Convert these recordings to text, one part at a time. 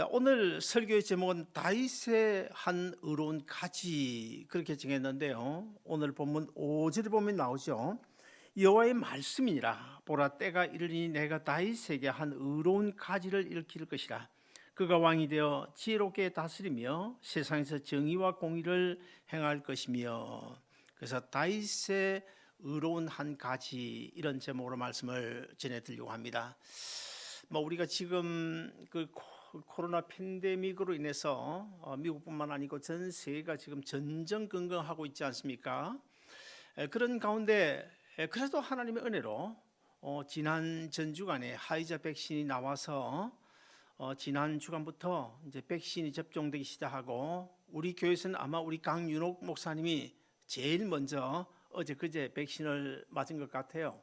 자, 오늘 설교의 제목은 다윗의 한 의로운 가지 그렇게 정했는데요. 오늘 본문 5절에 보면 나오죠. 여호와의 말씀이니라. 보라, 때가 이르니 내가 다윗에게 한 의로운 가지를 일으킬 것이라. 그가 왕이 되어 지혜롭게 다스리며 세상에서 정의와 공의를 행할 것이며. 그래서 다윗의 의로운 한 가지, 이런 제목으로 말씀을 전해드리려고 합니다. 우리가 지금 코로나 팬데믹으로 인해서 미국뿐만 아니고 전 세계가 지금 전전긍긍하고 있지 않습니까? 그런 가운데 그래도 하나님의 은혜로 지난 전주간에 화이자 백신이 나와서 지난 주간부터 이제 백신이 접종되기 시작하고, 우리 교회에서는 아마 우리 강윤옥 목사님이 제일 먼저 어제 그제 백신을 맞은 것 같아요.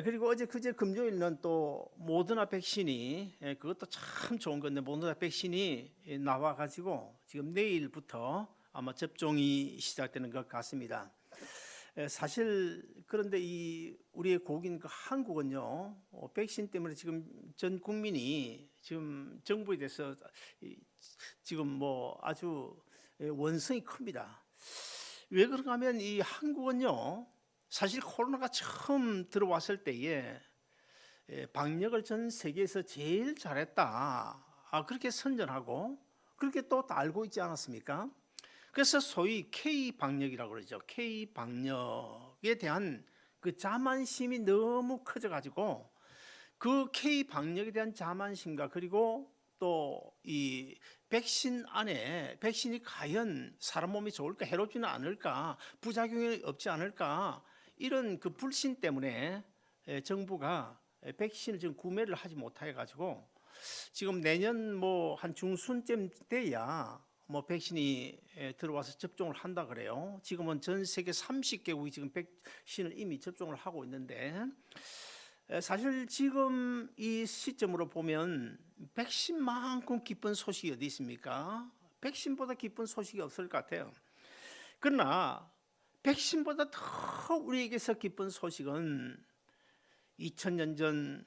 그리고 어제 그제 금요일은 또 모더나 백신이, 그것도 참 좋은 건데, 모더나 백신이 나와가지고 지금 내일부터 아마 접종이 시작되는 것 같습니다. 사실 그런데 이 우리의 고국인 한국은요, 백신 때문에 지금 전 국민이 지금 정부에 대해서 지금 아주 원성이 큽니다. 왜 그런가 하면 이 한국은요, 사실 코로나가 처음 들어왔을 때에 방역을 전 세계에서 제일 잘했다, 그렇게 선전하고 그렇게 또 알고 있지 않았습니까? 그래서 소위 K-방역이라고 그러죠. K-방역에 대한 그 자만심이 너무 커져가지고, 그 K-방역에 대한 자만심과 그리고 또 이 백신 안에 백신이 과연 사람 몸에 좋을까, 해롭지는 않을까, 부작용이 없지 않을까, 이런 그 불신 때문에 정부가 백신을 지금 구매를 하지 못해 가지고 지금 내년 한 중순쯤 돼야 백신이 들어와서 접종을 한다 그래요. 지금은 전 세계 30개국이 지금 백신을 이미 접종을 하고 있는데, 사실 지금 이 시점으로 보면 백신만큼 기쁜 소식이 어디 있습니까? 백신보다 기쁜 소식이 없을 것 같아요. 그러나 백신보다 더 우리에게서 기쁜 소식은 2000년 전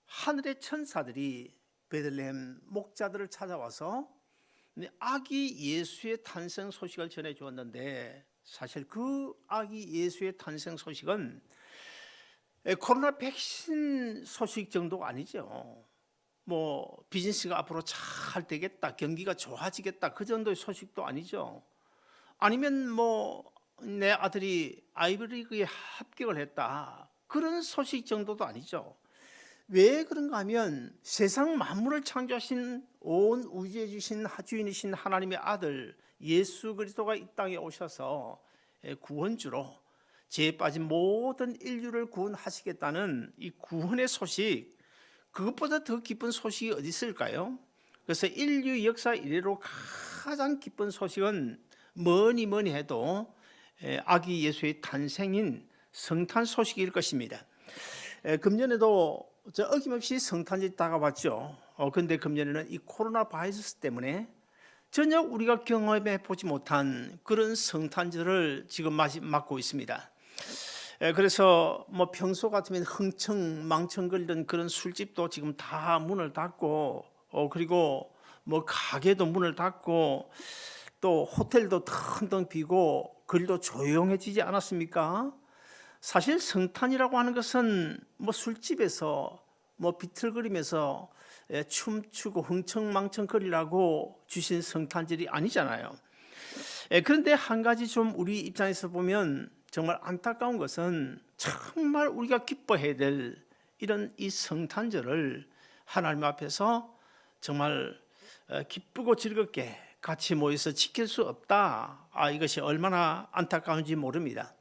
하늘의 천사들이 베들레헴 목자들을 찾아와서 아기 예수의 탄생 소식을 전해 주었는데, 사실 그 아기 예수의 탄생 소식은 코로나 백신 소식 정도가 아니죠. 비즈니스가 앞으로 잘 되겠다, 경기가 좋아지겠다, 그 정도의 소식도 아니죠. 아니면 내 아들이 아이비리그에 합격을 했다, 그런 소식 정도도 아니죠. 왜 그런가 하면 세상 만물을 창조하신, 온 우주에 주신 주인이신 하나님의 아들 예수 그리스도가 이 땅에 오셔서 구원주로 죄에 빠진 모든 인류를 구원하시겠다는 이 구원의 소식, 그것보다 더 기쁜 소식이 어디 있을까요? 그래서 인류 역사 이래로 가장 기쁜 소식은 뭐니 해도 아기 예수의 탄생인 성탄 소식일 것입니다. 금년에도 어김없이 성탄절이 다가왔죠. 그런데 금년에는 이 코로나 바이러스 때문에 전혀 우리가 경험해 보지 못한 그런 성탄절을 지금 맞고 있습니다. 그래서 평소 같으면 흥청망청거리던 그런 술집도 지금 다 문을 닫고, 그리고 가게도 문을 닫고, 또 호텔도 텅텅 비고 거리도 조용해지지 않았습니까? 사실 성탄이라고 하는 것은 술집에서 비틀거리면서 춤추고 흥청망청거리라고 주신 성탄절이 아니잖아요. 그런데 한 가지 좀 우리 입장에서 보면 정말 안타까운 것은, 정말 우리가 기뻐해야 될 이런 이 성탄절을 하나님 앞에서 정말 기쁘고 즐겁게 같이 모여서 지킬 수 없다, 이것이 얼마나 안타까운지 모릅니다.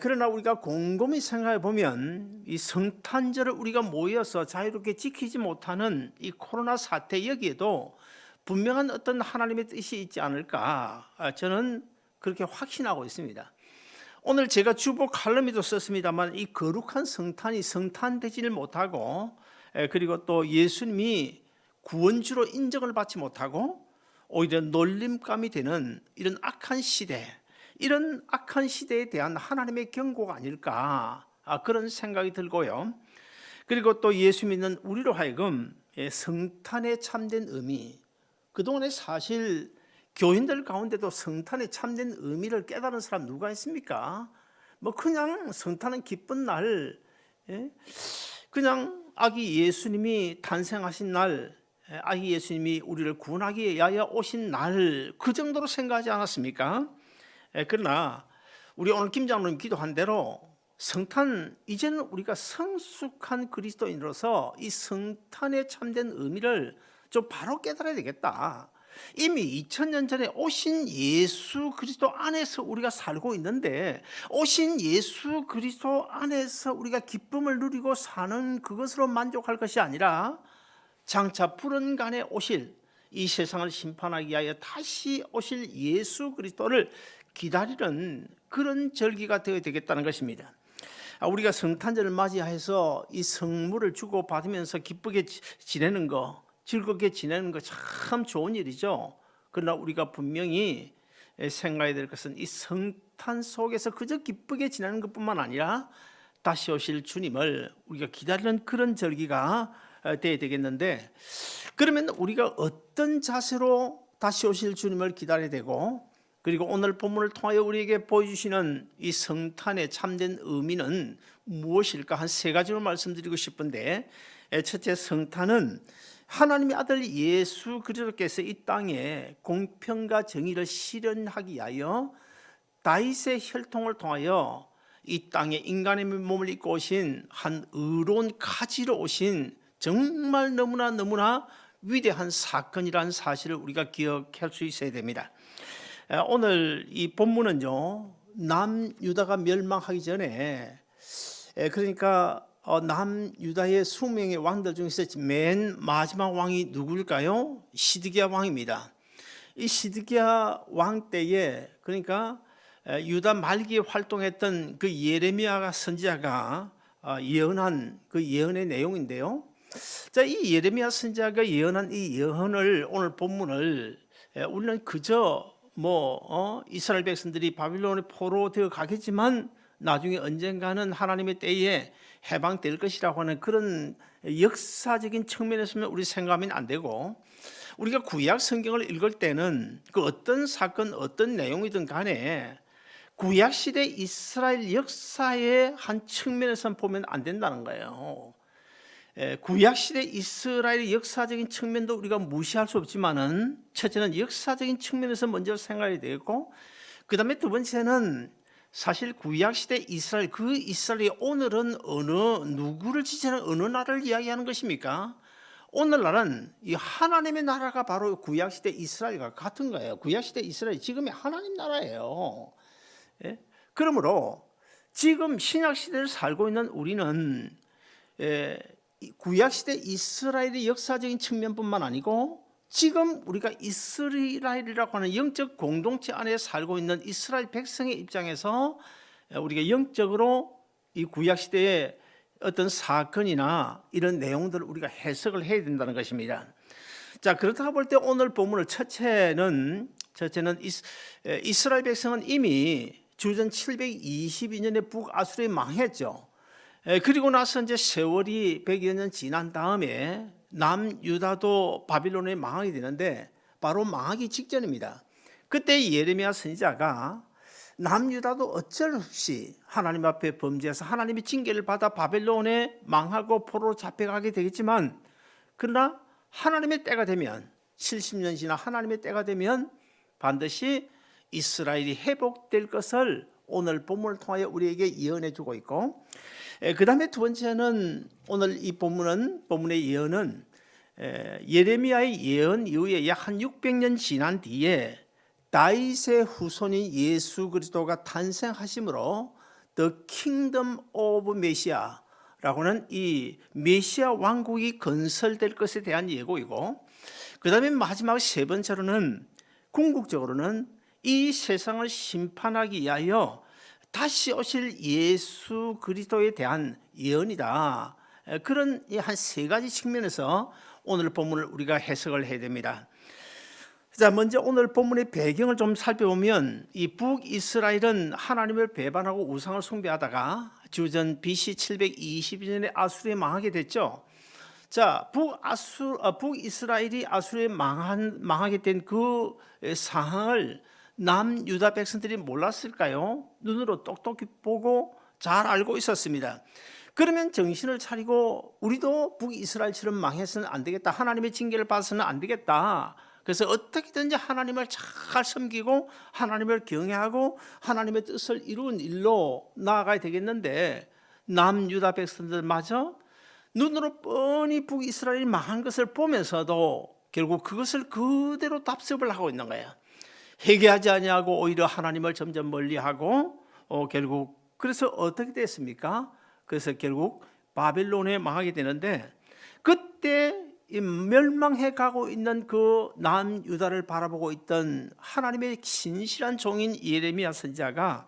그러나 우리가 곰곰이 생각해 보면 이 성탄절을 우리가 모여서 자유롭게 지키지 못하는 이 코로나 사태, 여기에도 분명한 어떤 하나님의 뜻이 있지 않을까, 저는 그렇게 확신하고 있습니다. 오늘 제가 주보 칼럼에도 썼습니다만, 이 거룩한 성탄이 성탄되지를 못하고, 그리고 또 예수님이 구원주로 인정을 받지 못하고 오히려 놀림감이 되는 이런 악한 시대, 이런 악한 시대에 대한 하나님의 경고가 아닐까, 그런 생각이 들고요. 그리고 또 예수 믿는 우리로 하여금 성탄의 참된 의미, 그동안에 사실 교인들 가운데도 성탄의 참된 의미를 깨달은 사람 누가 있습니까? 뭐 그냥 성탄은 기쁜 날, 그냥 아기 예수님이 탄생하신 날, 아기 예수님이 우리를 구원하기 위하여 오신 날, 그 정도로 생각하지 않았습니까? 그러나 우리 오늘 김 장로님 기도한 대로 성탄, 이제는 우리가 성숙한 그리스도인으로서 이 성탄의 참된 의미를 좀 바로 깨달아야 되겠다. 이미 2000년 전에 오신 예수 그리스도 안에서 우리가 살고 있는데, 오신 예수 그리스도 안에서 우리가 기쁨을 누리고 사는 그것으로 만족할 것이 아니라 장차 푸른 간에 오실, 이 세상을 심판하기 위하여 다시 오실 예수 그리스도를 기다리는 그런 절기가 되어야 되겠다는 것입니다. 우리가 성탄절을 맞이해서 이 선물을 주고 받으면서 기쁘게 지내는 거, 즐겁게 지내는 거 참 좋은 일이죠. 그러나 우리가 분명히 생각해야 될 것은 이 성탄 속에서 그저 기쁘게 지내는 것뿐만 아니라 다시 오실 주님을 우리가 기다리는 그런 절기가 되어야 되겠는데, 그러면 우리가 어떤 자세로 다시 오실 주님을 기다려야 되고, 그리고 오늘 본문을 통하여 우리에게 보여주시는 이 성탄의 참된 의미는 무엇일까? 한 세 가지로 말씀드리고 싶은데, 첫째, 성탄은 하나님의 아들 예수 그리스도께서 이 땅에 공평과 정의를 실현하기 위하여 다윗의 혈통을 통하여 이 땅에 인간의 몸을 입고 오신 한 의로운 가지로 오신 정말 너무나 위대한 사건이라는 사실을 우리가 기억할 수 있어야 됩니다. 오늘 이 본문은요, 남유다가 멸망하기 전에, 그러니까 남유다의 20명의 왕들 중에서 맨 마지막 왕이 누구일까요? 시드기야 왕입니다. 이 시드기야 왕 때에, 그러니까 유다 말기에 활동했던 그 예레미야 선지자가 예언한 그 예언의 내용인데요. 자, 이 예레미야 선지자가 예언한 이 예언을, 오늘 본문을 우리는 그저 이스라엘 백성들이 바빌론에 포로되어 가겠지만 나중에 언젠가는 하나님의 때에 해방될 것이라고 하는 그런 역사적인 측면에서는 우리 생각하면 안 되고, 우리가 구약 성경을 읽을 때는 그 어떤 사건, 어떤 내용이든 간에 구약 시대 이스라엘 역사의 한 측면에서 보면 안 된다는 거예요. 구약 시대 이스라엘의 역사적인 측면도 우리가 무시할 수 없지만은, 첫째는 역사적인 측면에서 먼저 생각해야 되고, 그 다음에 두 번째는 사실 구약 시대 이스라엘, 그 이스라엘이 오늘은 누구를 지칭하는 어느 나라를 이야기하는 것입니까? 오늘날은 이 하나님의 나라가 바로 구약 시대 이스라엘과 같은 거예요. 구약 시대 이스라엘 지금의 하나님 나라예요. 그러므로 지금 신약 시대를 살고 있는 우리는 구약 시대 이스라엘의 역사적인 측면뿐만 아니고, 지금 우리가 이스라엘이라고 하는 영적 공동체 안에 살고 있는 이스라엘 백성의 입장에서 우리가 영적으로 이 구약 시대의 어떤 사건이나 이런 내용들을 우리가 해석을 해야 된다는 것입니다. 자, 그렇다고 볼 때 오늘 본문을 첫째는 이스라엘 백성은 이미 주전 722년에 북아수르에 망했죠. 그리고 나서 이제 세월이 100여 년 지난 다음에 남유다도 바빌론에 망하게 되는데, 바로 망하기 직전입니다. 그때 예레미야 선지자가 남유다도 어쩔 수 없이 하나님 앞에 범죄해서 하나님의 징계를 받아 바벨론에 망하고 포로로 잡혀가게 되겠지만, 그러나 하나님의 때가 되면, 70년 지나 하나님의 때가 되면 반드시 이스라엘이 회복될 것을 오늘 본문을 통하여 우리에게 예언해 주고 있고, 그 다음에 두 번째는 오늘 이 본문의 예언은 예레미야의 예언 이후에 약 한 600년 지난 뒤에 다윗의 후손인 예수 그리스도가 탄생하심으로 The Kingdom of Messiah라고는 이 메시아 왕국이 건설될 것에 대한 예고이고, 그 다음에 마지막 세 번째로는 궁극적으로는 이 세상을 심판하기 위하여 다시 오실 예수 그리스도에 대한 예언이다. 그런 한 세 가지 측면에서 오늘 본문을 우리가 해석을 해야 됩니다. 자, 먼저 오늘 본문의 배경을 좀 살펴보면, 이 북이스라엘은 하나님을 배반하고 우상을 숭배하다가 주전 BC 722년에 아수르에 망하게 됐죠. 자, 북이스라엘이 아수르에 망하게 된 그 상황을 남유다 백성들이 몰랐을까요? 눈으로 똑똑히 보고 잘 알고 있었습니다. 그러면 정신을 차리고 우리도 북이스라엘처럼 망해서는 안 되겠다. 하나님의 징계를 받아서는 안 되겠다. 그래서 어떻게든지 하나님을 잘 섬기고 하나님을 경외하고 하나님의 뜻을 이루는 일로 나아가야 되겠는데, 남유다 백성들마저 눈으로 뻔히 북이스라엘이 망한 것을 보면서도 결국 그것을 그대로 답습을 하고 있는 거예요. 회개하지 아니하고 오히려 하나님을 점점 멀리하고 결국 그래서 어떻게 됐습니까? 그래서 결국 바벨론에 망하게 되는데, 그때 멸망해 가고 있는 그 남유다를 바라보고 있던 하나님의 신실한 종인 예레미야 선지자가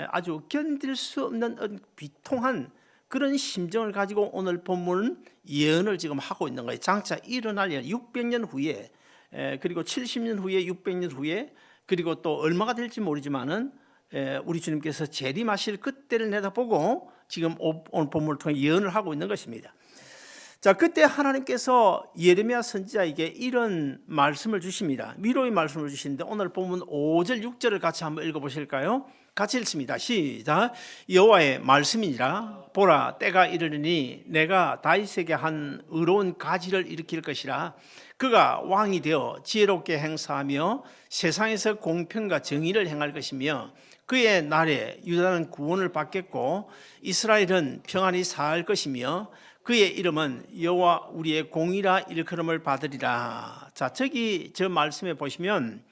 아주 견딜 수 없는 비통한 그런 심정을 가지고 오늘 본문은 예언을 지금 하고 있는 거예요. 장차 일어날 예언, 600년 후에, 그리고 70년 후에, 600년 후에, 그리고 또 얼마가 될지 모르지만은 우리 주님께서 재림하실 그때를 내다보고 지금 오늘 본문을 통해 예언을 하고 있는 것입니다. 자, 그때 하나님께서 예레미야 선지자에게 이런 말씀을 주십니다. 위로의 말씀을 주시는데, 오늘 본문 5절 6절을 같이 한번 읽어보실까요? 같이 읽습니다. 시작. 여호와의 말씀이니라. 보라, 때가 이르리니 내가 다윗에게 한 의로운 가지를 일으킬 것이라. 그가 왕이 되어 지혜롭게 행사하며 세상에서 공평과 정의를 행할 것이며, 그의 날에 유다는 구원을 받겠고 이스라엘은 평안히 살 것이며, 그의 이름은 여호와 우리의 공의라 일컬음을 받으리라. 자, 저 말씀에 보시면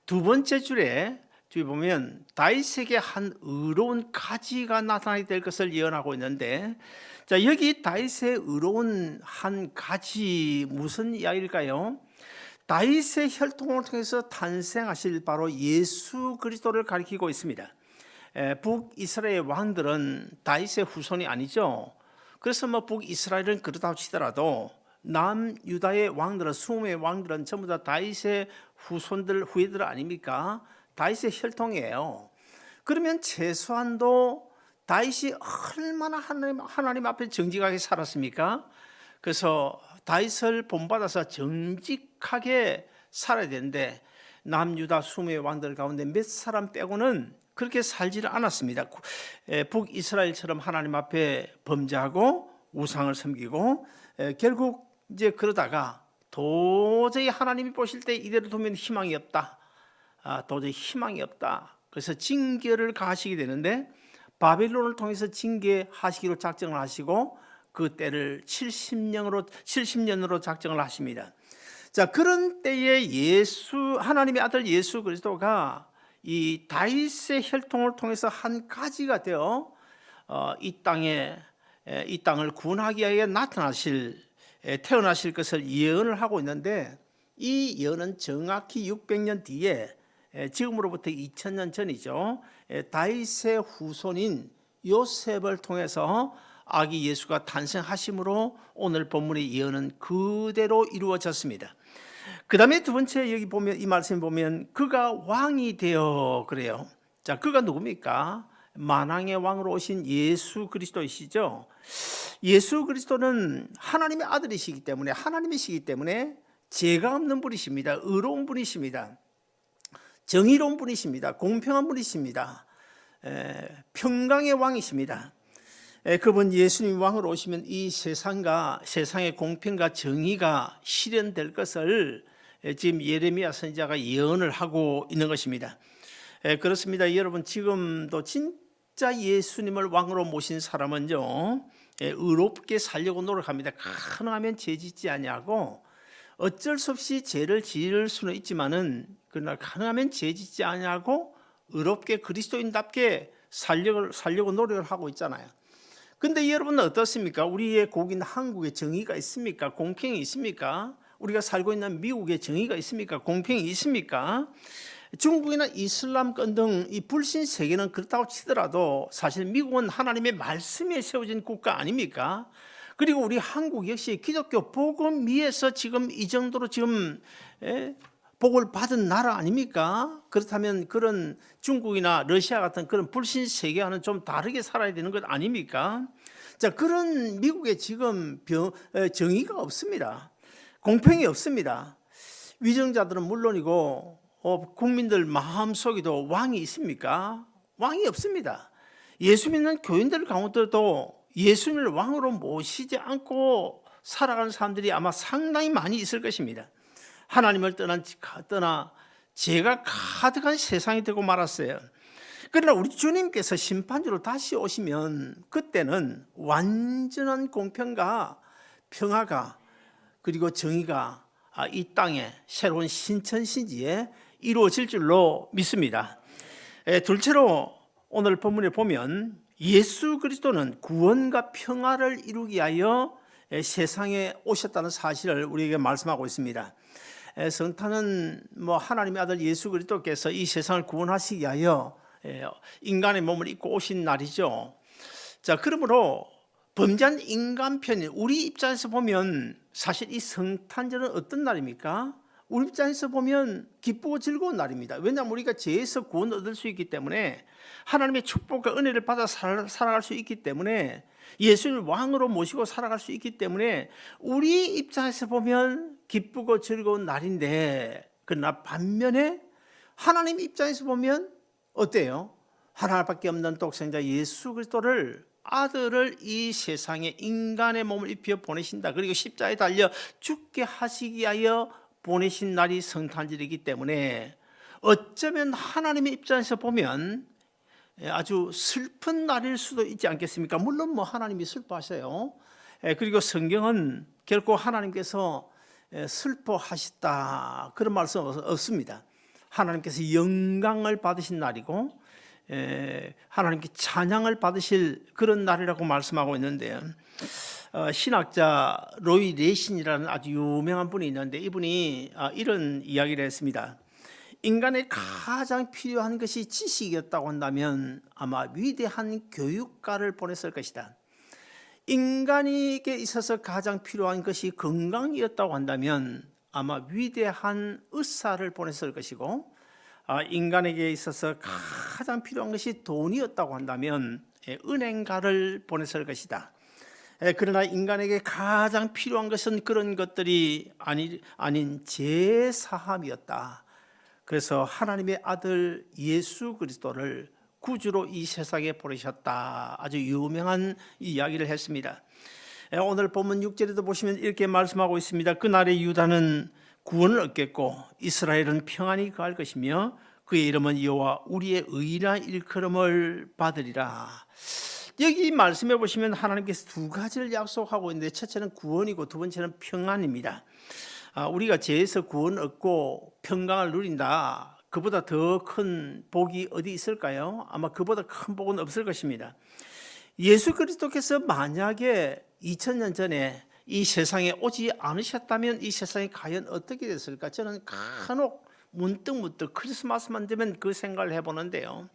두 번째 줄에 뒤에 보면 다윗에게 한 의로운 가지가 나타나게 될 것을 예언하고 있는데, 자, 여기 다윗의 의로운 한 가지 무슨 이야기일까요? 다윗의 혈통을 통해서 탄생하실 바로 예수 그리스도를 가리키고 있습니다. 북이스라엘 왕들은 다윗의 후손이 아니죠. 그래서 북이스라엘은 그렇다고 치더라도 남유다의 왕들은, 20의 왕들은 전부 다 다윗의 후손들, 후예들 아닙니까? 다윗의 혈통이에요. 그러면 최소한도 다윗이 얼마나 하나님 앞에 정직하게 살았습니까? 그래서 다윗을 본받아서 정직하게 살아야 되는데, 남유다 20의 왕들 가운데 몇 사람 빼고는 그렇게 살지를 않았습니다. 북이스라엘처럼 하나님 앞에 범죄하고 우상을 섬기고 결국 이제 그러다가 도저히 하나님이 보실 때 이대로 두면 희망이 없다. 도저히 희망이 없다. 그래서 징계를 가하시게 되는데, 바벨론을 통해서 징계하시기로 작정을 하시고 그 때를 70년으로 작정을 하십니다. 자, 그런 때에 하나님의 아들 예수 그리스도가 이 다윗의 혈통을 통해서 한 가지가 되어 이 땅을 구원하기 위해 태어나실 것을 예언을 하고 있는데, 이 예언은 정확히 600년 뒤에, 지금으로부터 2000년 전이죠, 다윗의 후손인 요셉을 통해서 아기 예수가 탄생하심으로 오늘 본문의 예언은 그대로 이루어졌습니다. 그 다음에 두 번째, 여기 보면 이 말씀 보면 그가 왕이 되어 그래요. 자, 그가 누굽니까? 만왕의 왕으로 오신 예수 그리스도이시죠. 예수 그리스도는 하나님의 아들이시기 때문에, 하나님이시기 때문에 죄가 없는 분이십니다. 의로운 분이십니다. 정의로운 분이십니다. 공평한 분이십니다. 평강의 왕이십니다. 그분 예수님 왕으로 오시면 이 세상의 공평과 정의가 실현될 것을 지금 예레미야 선지자가 예언을 하고 있는 것입니다. 그렇습니다. 여러분, 지금도 진짜 예수님을 왕으로 모신 사람은요, 의롭게 살려고 노력합니다. 가능하면 죄 짓지 아니하고, 어쩔 수 없이 죄를 지을 수는 있지만은 그러나 가능하면 죄 짓지 아니하고 의롭게 그리스도인답게 살려고 노력을 하고 있잖아요. 근데 여러분은 어떻습니까? 우리의 고국인 한국에 정의가 있습니까? 공평이 있습니까? 우리가 살고 있는 미국에 정의가 있습니까? 공평이 있습니까? 중국이나 이슬람권 등 이 불신 세계는 그렇다고 치더라도 사실 미국은 하나님의 말씀에 세워진 국가 아닙니까? 그리고 우리 한국 역시 기독교 복음 위에서 지금 이 정도로 지금 복을 받은 나라 아닙니까? 그렇다면 그런 중국이나 러시아 같은 그런 불신 세계와는 좀 다르게 살아야 되는 것 아닙니까? 자, 그런 미국에 지금 정의가 없습니다. 공평이 없습니다. 위정자들은 물론이고 국민들 마음속에도 왕이 있습니까? 왕이 없습니다. 예수 믿는 교인들 가운데도 예수님을 왕으로 모시지 않고 살아가는 사람들이 아마 상당히 많이 있을 것입니다. 하나님을 떠나 죄가 가득한 세상이 되고 말았어요. 그러나 우리 주님께서 심판주로 다시 오시면 그때는 완전한 공평과 평화가 그리고 정의가 이 땅에 새로운 신천신지에 이루어질 줄로 믿습니다. 둘째로 오늘 본문에 보면 예수 그리스도는 구원과 평화를 이루기 위하여 세상에 오셨다는 사실을 우리에게 말씀하고 있습니다. 성탄은 하나님의 아들 예수 그리스도께서 이 세상을 구원하시기 위하여 인간의 몸을 입고 오신 날이죠. 자, 그러므로 범죄한 인간 편이 우리 입장에서 보면 사실 이 성탄절은 어떤 날입니까? 우리 입장에서 보면 기쁘고 즐거운 날입니다. 왜냐하면 우리가 죄에서 구원을 얻을 수 있기 때문에 하나님의 축복과 은혜를 받아 살아갈 수 있기 때문에 예수님을 왕으로 모시고 살아갈 수 있기 때문에 우리 입장에서 보면 기쁘고 즐거운 날인데, 그러나 반면에 하나님 입장에서 보면 어때요? 하나밖에 없는 독생자 예수 그리스도를 아들을 이 세상에 인간의 몸을 입혀 보내신다. 그리고 십자가에 달려 죽게 하시기 위하여 보내신 날이 성탄절이기 때문에 어쩌면 하나님의 입장에서 보면 아주 슬픈 날일 수도 있지 않겠습니까? 물론 하나님이 슬퍼하세요. 그리고 성경은 결코 하나님께서 슬퍼하셨다 그런 말씀 없습니다. 하나님께서 영광을 받으신 날이고 하나님께 찬양을 받으실 그런 날이라고 말씀하고 있는데요. 신학자 로이 레신이라는 아주 유명한 분이 있는데 이분이 이런 이야기를 했습니다. 인간에 가장 필요한 것이 지식이었다고 한다면 아마 위대한 교육가를 보냈을 것이다. 인간에게 있어서 가장 필요한 것이 건강이었다고 한다면 아마 위대한 의사를 보냈을 것이고, 인간에게 있어서 가장 필요한 것이 돈이었다고 한다면 은행가를 보냈을 것이다. 그러나 인간에게 가장 필요한 것은 그런 것들이 아닌 제사함이었다. 그래서 하나님의 아들 예수 그리스도를 구주로 이 세상에 보내셨다. 아주 유명한 이야기를 했습니다. 오늘 본문 6절에도 보시면 이렇게 말씀하고 있습니다. 그날에 유다는 구원을 얻겠고 이스라엘은 평안히 거할 것이며 그의 이름은 여호와 우리의 의라 일컬음을 받으리라. 여기 말씀해 보시면 하나님께서 두 가지를 약속하고 있는데 첫째는 구원이고 두 번째는 평안입니다. 우리가 죄에서 구원 얻고 평강을 누린다. 그보다 더 큰 복이 어디 있을까요? 아마 그보다 큰 복은 없을 것입니다. 예수 그리스도께서 만약에 2000년 전에 이 세상에 오지 않으셨다면 이 세상이 과연 어떻게 됐을까? 저는 간혹 문득 크리스마스만 되면 그 생각을 해보는데요.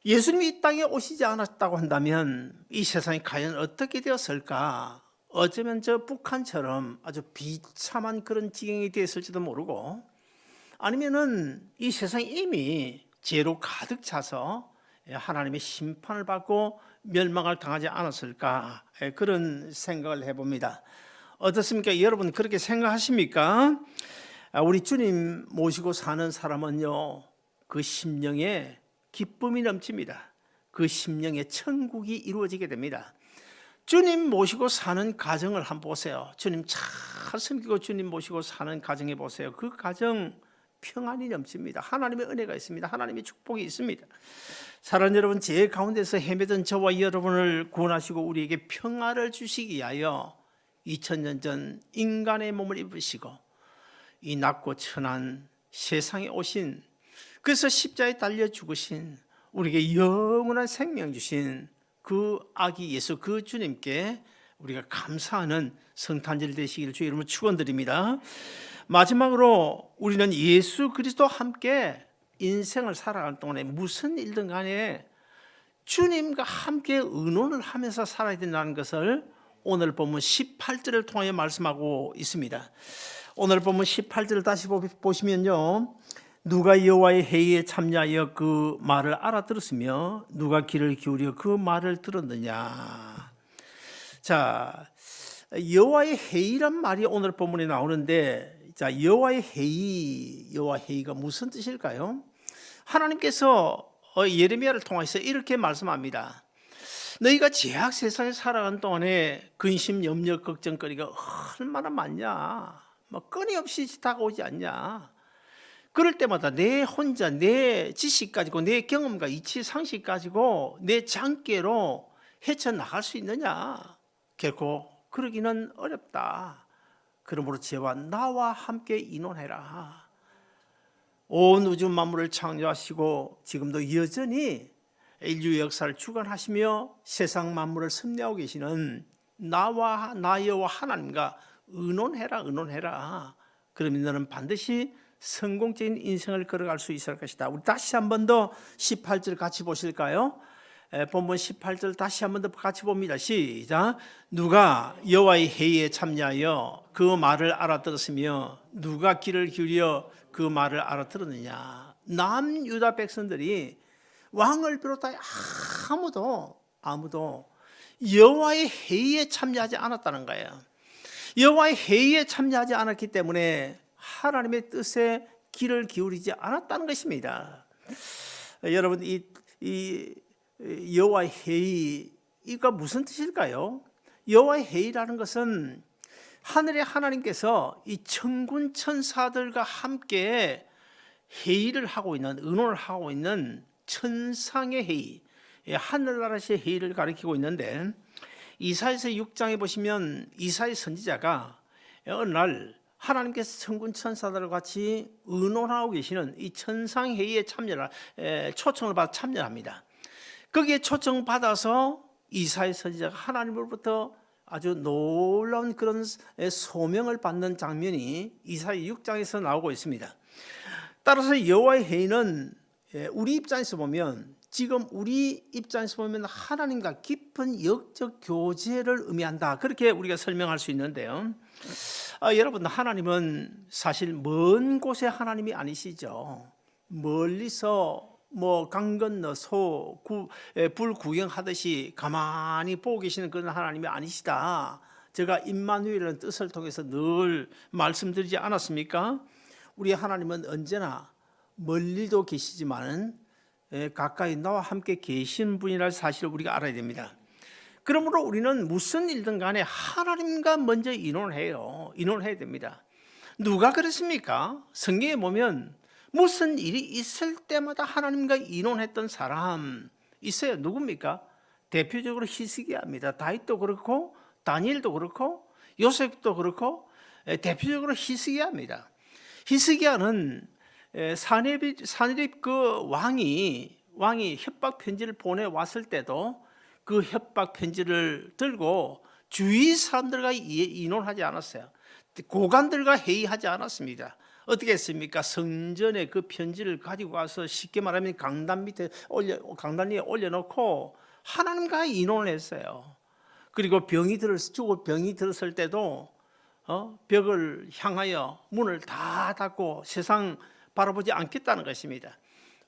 예수님이 이 땅에 오시지 않았다고 한다면 이 세상이 과연 어떻게 되었을까? 어쩌면 저 북한처럼 아주 비참한 그런 지경이 되었을지도 모르고, 아니면은 이 세상이 이미 죄로 가득 차서 하나님의 심판을 받고 멸망을 당하지 않았을까? 그런 생각을 해봅니다. 어떻습니까? 여러분 그렇게 생각하십니까? 우리 주님 모시고 사는 사람은요, 그 심령에 기쁨이 넘칩니다. 그 심령에 천국이 이루어지게 됩니다. 주님 모시고 사는 가정을 한번 보세요. 주님 잘 섬기고 주님 모시고 사는 가정에 보세요. 그 가정 평안이 넘칩니다. 하나님의 은혜가 있습니다. 하나님의 축복이 있습니다. 사랑하는 여러분, 죄 가운데서 헤매던 저와 여러분을 구원하시고 우리에게 평화를 주시기 위하여 2000년 전 인간의 몸을 입으시고 이 낮고 천한 세상에 오신, 그래서 십자가에 달려 죽으신, 우리에게 영원한 생명 주신 그 아기 예수, 그 주님께 우리가 감사하는 성탄절 되시기를 주의 이름으로 축원드립니다. 마지막으로 우리는 예수 그리스도와 함께 인생을 살아가는 동안에 무슨 일든 간에 주님과 함께 의논을 하면서 살아야 된다는 것을 오늘 본문 18절을 통하여 말씀하고 있습니다. 오늘 본문 18절을 다시 보시면요, 누가 여호와의 회의에 참여하여 그 말을 알아들었으며 누가 귀를 기울여 그 말을 들었느냐. 자, 여호와의 회의란 말이 오늘 본문에 나오는데, 자, 여호와의 회의가 무슨 뜻일까요? 하나님께서 예레미야를 통해서 이렇게 말씀합니다. 너희가 죄악 세상에 살아간 동안에 근심, 염려, 걱정거리가 얼마나 많냐. 끊임없이 다가오지 않냐. 그럴 때마다 내 혼자 내 지식 가지고 내 경험과 이치 상식 가지고 내 장깨로 헤쳐나갈 수 있느냐. 결코 그러기는 어렵다. 그러므로 저와 나와 함께 인원해라. 온 우주 만물을 창조하시고 지금도 여전히 인류 역사를 주관하시며 세상 만물을 섭리하고 계시는 나와 여호와 하나님과 의논해라. 그러면 너는 반드시 성공적인 인생을 걸어갈 수 있을 것이다. 우리 다시 한 번 더 18절 같이 보실까요? 본문 18절 다시 한 번 더 같이 봅니다. 시작. 누가 여호와의 회의에 참여하여 그 말을 알아들었으며 누가 귀를 기울여 그 말을 알아들었느냐. 남유다 백성들이 왕을 비롯하여 아무도 여호와의 회의에 참여하지 않았다는 거예요. 여호와의 회의에 참여하지 않았기 때문에 하나님의 뜻에 귀를 기울이지 않았다는 것입니다. 여러분, 이 여호와의 회의가 무슨 뜻일까요? 여호와의 회의라는 것은 하늘의 하나님께서 이 천군 천사들과 함께 회의를 하고 있는, 의논을 하고 있는 천상의 회의, 하늘나라의 회의를 가리키고 있는데, 이사야서 6장에 보시면 이사야 선지자가 어느 날 하나님께서 천군 천사들과 같이 의논하고 계시는 이 천상회의에 초청을 받아 참여합니다. 거기에 초청받아서 이사야 선지자가 하나님으로부터 아주 놀라운 그런 소명을 받는 장면이 이사야 6장에서 나오고 있습니다. 따라서 여호와의 회의는 우리 입장에서 보면, 지금 우리 입장에서 보면 하나님과 깊은 영적 교제를 의미한다. 그렇게 우리가 설명할 수 있는데요. 여러분, 하나님은 사실 먼 곳의 하나님이 아니시죠. 멀리서 강 건너 불 구경하듯이 가만히 보고 계시는 그런 하나님이 아니시다. 제가 임마누엘이라는 뜻을 통해서 늘 말씀드리지 않았습니까? 우리 하나님은 언제나 멀리도 계시지만은 가까이 나와 함께 계신 분이라는 사실을 우리가 알아야 됩니다. 그러므로 우리는 무슨 일든 간에 하나님과 먼저 인원해야 됩니다. 누가 그랬습니까? 성경에 보면 무슨 일이 있을 때마다 하나님과 인원했던 사람 있어요. 누굽니까? 대표적으로 히스기야입니다. 다윗도 그렇고 다니엘도 그렇고 요셉도 그렇고 대표적으로 히스기야입니다. 히스기야는 사네립 그 왕이 협박 편지를 보내왔을 때도 그 협박 편지를 들고 주위 사람들과 의논하지 않았어요. 고관들과 회의하지 않았습니다. 어떻게 했습니까? 성전에 그 편지를 가지고 와서 쉽게 말하면 강단 위에 올려놓고 하나님과 의논을 했어요. 그리고 병이 들었을 때도 벽을 향하여 문을 다 닫고 세상 바라보지 않겠다는 것입니다.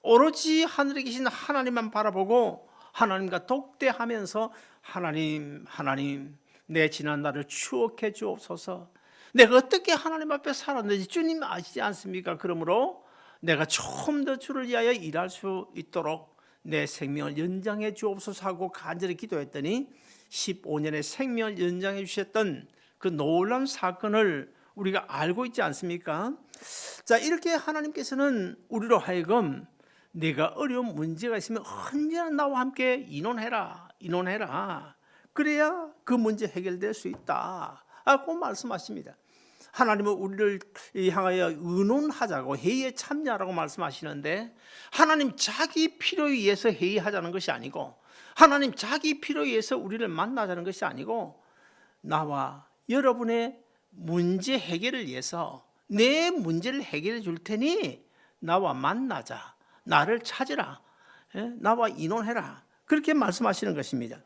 오로지 하늘에 계신 하나님만 바라보고 하나님과 독대하면서 하나님 내 지난 날을 추억해 주옵소서. 내가 어떻게 하나님 앞에 살았는지 주님 아시지 않습니까? 그러므로 내가 조금 더 주를 위하여 일할 수 있도록 내 생명을 연장해 주옵소서 하고 간절히 기도했더니 15년의 생명을 연장해 주셨던 그 놀라운 사건을 우리가 알고 있지 않습니까? 자, 이렇게 하나님께서는 우리로 하여금 내가 어려운 문제가 있으면 언제나 나와 함께 인원해라. 그래야 그 문제 해결될 수 있다 고 말씀하십니다. 하나님은 우리를 향하여 의논하자고 회의에 참여하라고 말씀하시는데, 하나님 자기 필요에 의해서 회의하자는 것이 아니고, 하나님 자기 필요에 의해서 우리를 만나자는 것이 아니고, 나와 여러분의 문제 해결을 위해서 내 문제를 해결해 줄 테니 나와 만나자, 나를 찾으라, 나와 의논해라, 그렇게 말씀하시는 것입니다.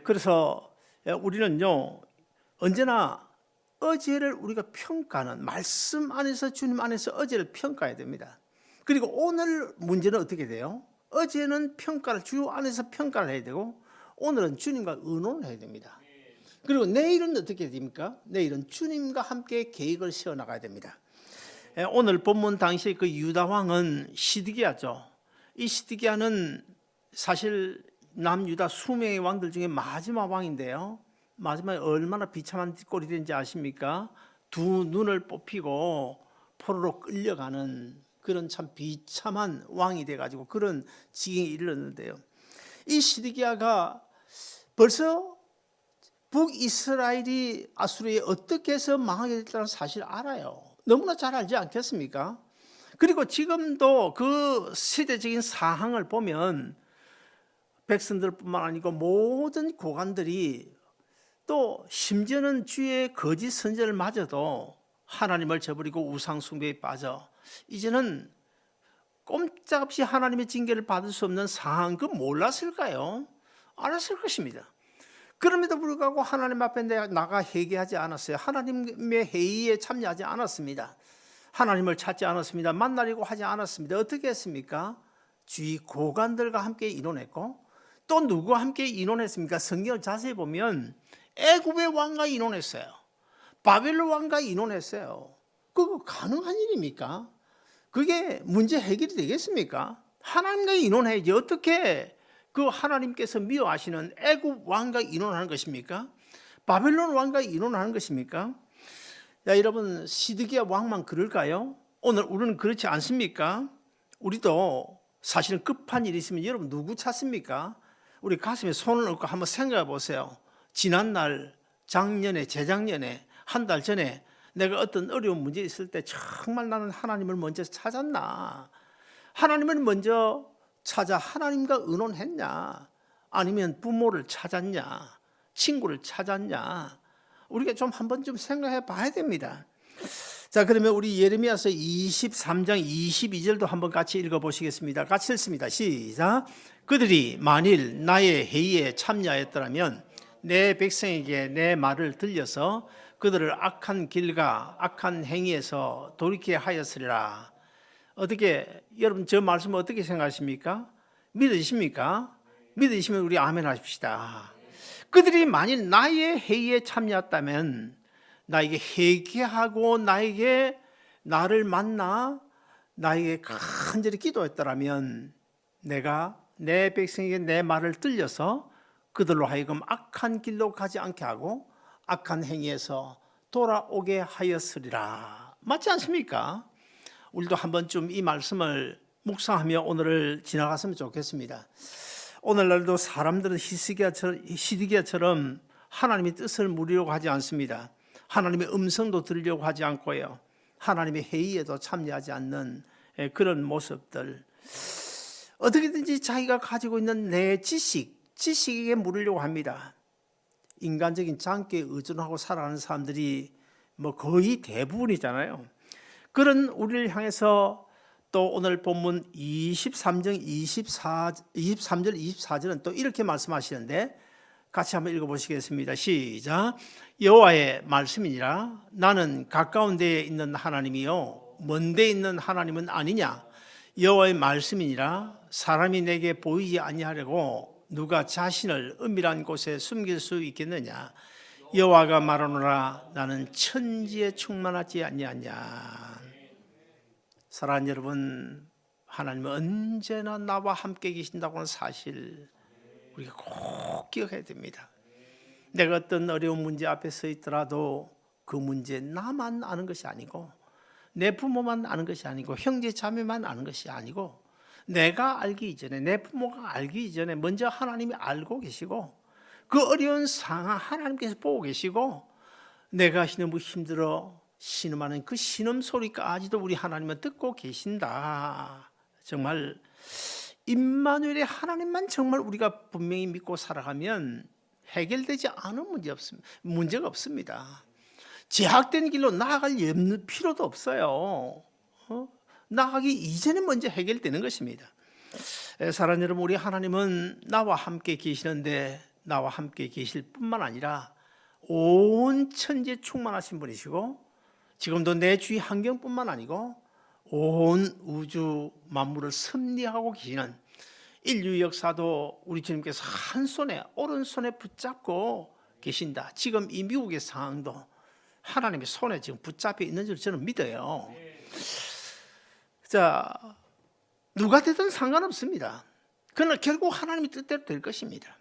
그래서 우리는요 언제나 어제를 우리가 평가하는, 말씀 안에서, 주님 안에서 어제를 평가해야 됩니다. 그리고 오늘 문제는 어떻게 돼요? 어제는 평가를, 주 안에서 평가를 해야 되고, 오늘은 주님과 의논을 해야 됩니다. 그리고 내일은 어떻게 됩니까? 내일은 주님과 함께 계획을 세워나가야 됩니다. 오늘 본문 당시에 그 유다 왕은 시드기야죠. 이 시드기야는 사실 남유다 수명의 왕들 중에 마지막 왕인데요. 마지막에 얼마나 비참한 꼴이 된지 아십니까? 두 눈을 뽑히고 포로로 끌려가는 그런 참 비참한 왕이 돼가지고 그런 지경에 이르렀는데요. 이 시드기야가 벌써 북이스라엘이 아수르에 어떻게 해서 망하게 됐다는 사실을 알아요. 너무나 잘 알지 않겠습니까? 그리고 지금도 그 시대적인 상황을 보면 백성들뿐만 아니고 모든 고관들이 또 심지어는 주의 거짓 선지자를 맞아도 하나님을 저버리고 우상 숭배에 빠져 이제는 꼼짝없이 하나님의 징계를 받을 수 없는 상황, 그 몰랐을까요? 알았을 것입니다. 그럼에도 불구하고 하나님 앞에 나가 회개하지 않았어요. 하나님의 회의에 참여하지 않았습니다. 하나님을 찾지 않았습니다. 만나려고 하지 않았습니다. 어떻게 했습니까? 주위 고관들과 함께 의논했고, 또 누구와 함께 의논했습니까? 성경을 자세히 보면 애굽의 왕과 의논했어요. 바벨론 왕과 의논했어요. 그거 가능한 일입니까? 그게 문제 해결이 되겠습니까? 하나님과 의논해야지. 어떻게 그 하나님께서 미워하시는 애굽 왕과 의논하는 것입니까? 바벨론 왕과 의논하는 것입니까? 야, 여러분, 시드기야 왕만 그럴까요? 오늘 우리는 그렇지 않습니까? 우리도 사실은 급한 일이 있으면 여러분 누구 찾습니까? 우리 가슴에 손을 얹고 한번 생각해 보세요. 지난날, 작년에, 재작년에, 한 달 전에 내가 어떤 어려운 문제 있을 때 정말 나는 하나님을 먼저 찾았나? 하나님을 먼저 찾아 하나님과 의논했냐? 아니면 부모를 찾았냐? 친구를 찾았냐? 우리가 좀 한번 좀 생각해 봐야 됩니다. 자, 그러면 우리 예레미야서 23장 22절도 한번 같이 읽어보시겠습니다. 같이 읽습니다. 시작. 그들이 만일 나의 회의에 참여하였더라면 내 백성에게 내 말을 들려서 그들을 악한 길과 악한 행위에서 돌이키게 하였으리라. 어떻게, 여러분 저 말씀 어떻게 생각하십니까? 믿으십니까? 믿으시면 우리 아멘 하십시다. 그들이 만일 나의 회의에 참여했다면, 나에게 회개하고 나에게 나를 만나 나에게 간절히 기도했더라면, 내가 내 백성에게 내 말을 들려서 그들로 하여금 악한 길로 가지 않게 하고 악한 행위에서 돌아오게 하였으리라. 맞지 않습니까? 우리도 한번 좀 이 말씀을 묵상하며 오늘을 지나갔으면 좋겠습니다. 오늘날도 사람들은 시드기야처럼 하나님의 뜻을 물으려고 하지 않습니다. 하나님의 음성도 들으려고 하지 않고요. 하나님의 회의에도 참여하지 않는 그런 모습들. 어떻게든지 자기가 가지고 있는 내 지식에게 물으려고 합니다. 인간적인 장기에 의존하고 살아가는 사람들이 뭐 거의 대부분이잖아요. 그런 우리를 향해서 또 오늘 본문 23절 24절은 또 이렇게 말씀하시는데 같이 한번 읽어보시겠습니다. 시작. 여호와의 말씀이니라. 나는 가까운 데에 있는 하나님이요 먼 데에 있는 하나님은 아니냐. 여호와의 말씀이니라. 사람이 내게 보이지 아니하려고 누가 자신을 은밀한 곳에 숨길 수 있겠느냐. 여호와가 말하노라. 나는 천지에 충만하지 아니하냐. 사랑하는 여러분, 하나님은 언제나 나와 함께 계신다고 하는 사실 우리가 꼭 기억해야 됩니다. 내가 어떤 어려운 문제 앞에 서 있더라도 그 문제 나만 아는 것이 아니고, 내 부모만 아는 것이 아니고, 형제 자매만 아는 것이 아니고, 내가 알기 이전에, 내 부모가 알기 이전에 먼저 하나님이 알고 계시고, 그 어려운 상황 하나님께서 보고 계시고, 내가 너무 힘들어 신음하는 그 신음 소리까지도 우리 하나님은 듣고 계신다. 정말 임마누엘의 하나님만 정말 우리가 분명히 믿고 살아가면 해결되지 않은 문제가 없습니다. 제약된 길로 나아갈 필요도 없어요. 나아가기 이전에 먼저 해결되는 것입니다. 사랑하는 여러분, 우리 하나님은 나와 함께 계시는데 나와 함께 계실 뿐만 아니라 온 천지에 충만하신 분이시고 지금도 내 주위 환경뿐만 아니고 온 우주 만물을 섭리하고 계시는 인류 역사도 우리 주님께서 한 손에 오른손에 붙잡고 계신다. 지금 이 미국의 상황도 하나님의 손에 지금 붙잡혀 있는 줄 저는 믿어요. 자, 누가 되든 상관없습니다. 그러나 결국 하나님의 뜻대로 될 것입니다.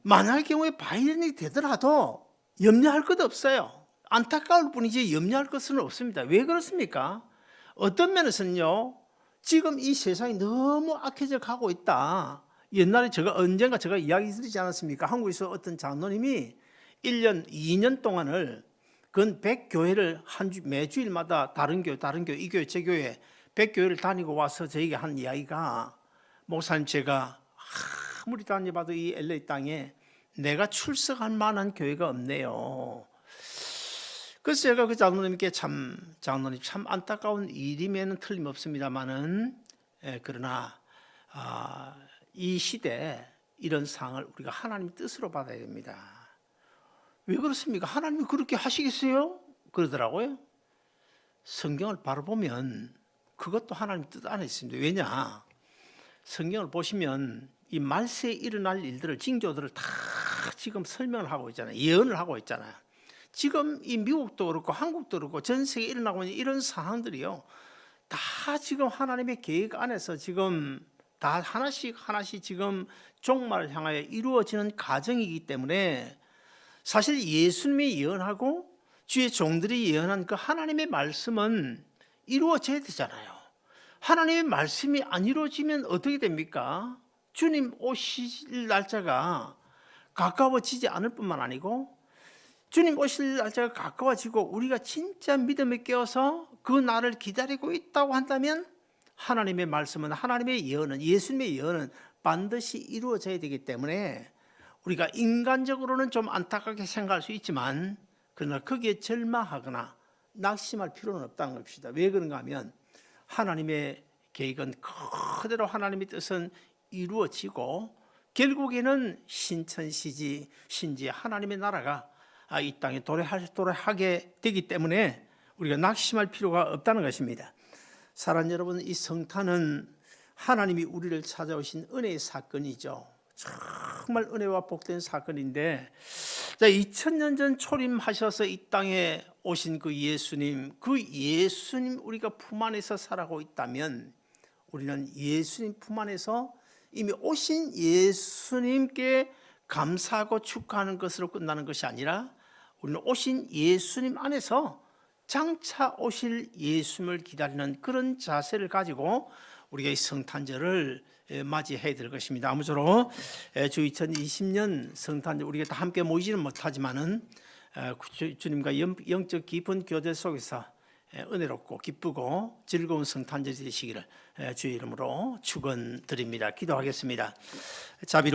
만약의 경우에 바이든이 되더라도 염려할 것 없어요. 안타까울 뿐이지 염려할 것은 없습니다. 왜 그렇습니까? 어떤 면에서는요, 지금 이 세상이 너무 악해져 가고 있다. 옛날에 언젠가 제가 이야기 드리지 않았습니까? 한국에서 어떤 장로님이 1년, 2년 동안을 근 100교회를 매주일마다 다른 교회, 이 교회, 제 교회 100교회를 다니고 와서 저에게 한 이야기가, 목사님, 제가 아무리 다녀봐도 이 LA 땅에 내가 출석할 만한 교회가 없네요. 그래서 제가 그 장로님께 장로님 참 안타까운 일이면 틀림없습니다만은, 그러나 이 시대에 이런 상황을 우리가 하나님의 뜻으로 받아야 됩니다. 왜 그렇습니까? 하나님이 그렇게 하시겠어요? 그러더라고요. 성경을 바로 보면 그것도 하나님 뜻 안에 있습니다. 왜냐? 성경을 보시면 이 말세에 일어날 일들을, 징조들을 다 지금 설명을 하고 있잖아요. 예언을 하고 있잖아요. 지금 이 미국도 그렇고 한국도 그렇고 전 세계에 일어나고 있는 이런 상황들이요, 다 지금 하나님의 계획 안에서 지금 다 하나씩 지금 종말을 향하여 이루어지는 과정이기 때문에 사실 예수님이 예언하고 주의 종들이 예언한 그 하나님의 말씀은 이루어져야 되잖아요. 하나님의 말씀이 안 이루어지면 어떻게 됩니까? 주님 오실 날짜가 가까워지지 않을 뿐만 아니고, 주님 오실 날짜가 가까워지고 우리가 진짜 믿음에 깨어서 그 날을 기다리고 있다고 한다면 하나님의 말씀은, 하나님의 예언은, 예수님의 예언은 반드시 이루어져야 되기 때문에 우리가 인간적으로는 좀 안타깝게 생각할 수 있지만, 그러나 거기에 절망하거나 낙심할 필요는 없다는 것입니다. 왜 그런가 하면 하나님의 계획은 그대로, 하나님의 뜻은 이루어지고 결국에는 신천시지 신지 하나님의 나라가 이 땅에 도래하게 되기 때문에 우리가 낙심할 필요가 없다는 것입니다. 사랑하는 여러분, 이 성탄은 하나님이 우리를 찾아오신 은혜의 사건이죠. 정말 은혜와 복된 사건인데, 2000년 전 초림하셔서 이 땅에 오신 그 예수님 우리가 품 안에서 살아가고 있다면, 우리는 예수님 품 안에서 이미 오신 예수님께 감사하고 축하하는 것으로 끝나는 것이 아니라, 우리는 오신 예수님 안에서 장차 오실 예수님을 기다리는 그런 자세를 가지고 우리가 이 성탄절을 맞이해야 될 것입니다. 아무쪼록 주 2020년 성탄절 우리가 다 함께 모이지는 못하지만은 주님과 영적 깊은 교제 속에서 은혜롭고 기쁘고 즐거운 성탄절이 되시기를 주의 이름으로 축원드립니다. 기도하겠습니다. 자비로